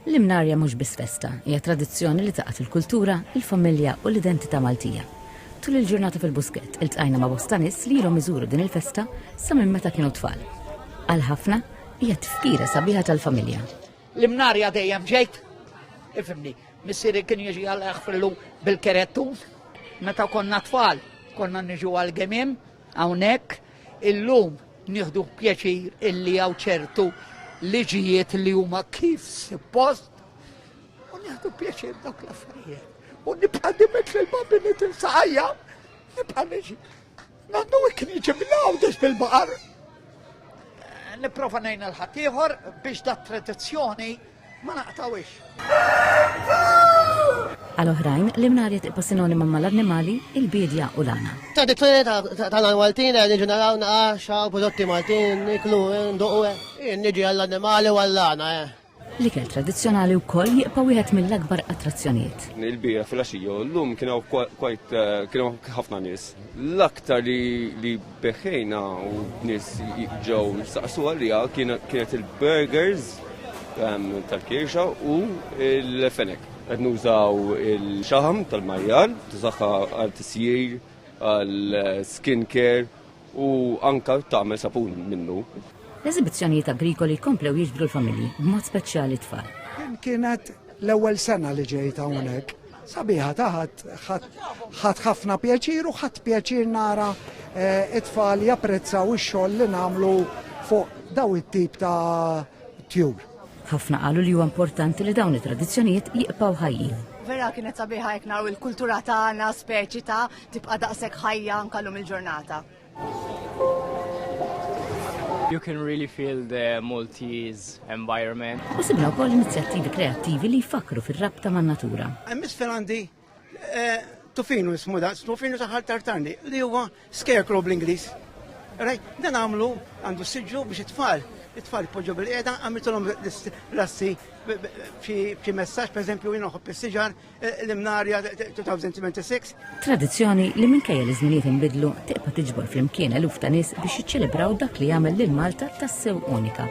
L-imnarja mhux biss festa, hija tradizzjoni li taqgħet il-kultura, il-familja u l-identità Maltija. Tul il-ġurnata fil-Buskett iltqajna ma' bosta nies li ilhom iżuru din il-festa sa minn meta kienu tfal. Għal ħafna hija tifkira sabiħa tal-familja. L-imnarja dejjem ġejt, ifhimni, missieri kien jiġi għal-eħfrillu bil-kerettun, meta konna tfal, konna niġu għal-gemim, hawnhekk, illum nieħdu pjaċir illi hawn ċertu liġijiet li huma kif suppost u nieħdu pjaċir dawk l-affarijiet. U nibqa' nimet lill-babbi li tinsaqajja, nibqa' niġi. Nandu kien jiġi mill-għawdex bil-baqar. Nipprova ngħin l-ħadd ieħor biex dat tradizzjoni ma naqtawix. Għal-oħrajn, l-imnarja tibqa' sinonima mal-annimali, il-bidja u l-għana. Tradizzjoni tal-Maltin, niġu naraw naqaxa, prodotti Maltin, niklu, nduqu, niġi għall-annimali u għall-għana. L-ikel tradizzjonali wkoll jibqa' wieħed mill-akbar attrazzjonijiet. Il-bira fil-għaxija, l-lum kienu ħafna nies. L-aktar li beħejna u nies ġew saqsu għalija kienet il-burgers tal-kirxa u il-fenek. Qed nużaw il-xaħam tal-majjal, tużaħħa għal-tisjir, għal-skin care u anka tagħmel sapun minnu. L-eżibizzjonijiet agrikoli komplew jiġbru l-familji b'mod speċjali tfal. Kienet l-ewwel sena li ġejt hawnhekk. Sabiħa ħadd ħafna pjaċir u ħadd pjaċir nara it-tfal japprezzaw ix-xogħol li nagħmlu fuq daw it-tip ta' tjur. Ħafna qalu li huwa importanti li dawn it-tradizzjonijiet jibqgħu ħajjin. Vera kienet sabiħa jekk naraw il-kultura tagħna, speċi ta' tibqa' daqshekk ħajja anke llum il-ġurnata. You can really feel the Maltese environment. U sibna wkoll inizjattivi kreattivi li jfakru fir-rabta man-natura. Miss Ferrandi, tufinu ismu da, tufinu saħħar tartarni, li huwa scarecrow bl-Ingliż. Dan għamlu għandu siġġu biex it-tfal poġġu bil-qiegħda għamiltulhom lassi f'xi messaġġ pereżempju jien noħobb is-siġar l-imnarja 2026. Tradizzjoni li minkejja li żminijiet inbidlu tibqa' tiġbor flimkien eluf ta' nies biex jiċċelebraw dak li jagħmel lil Malta tassew unika.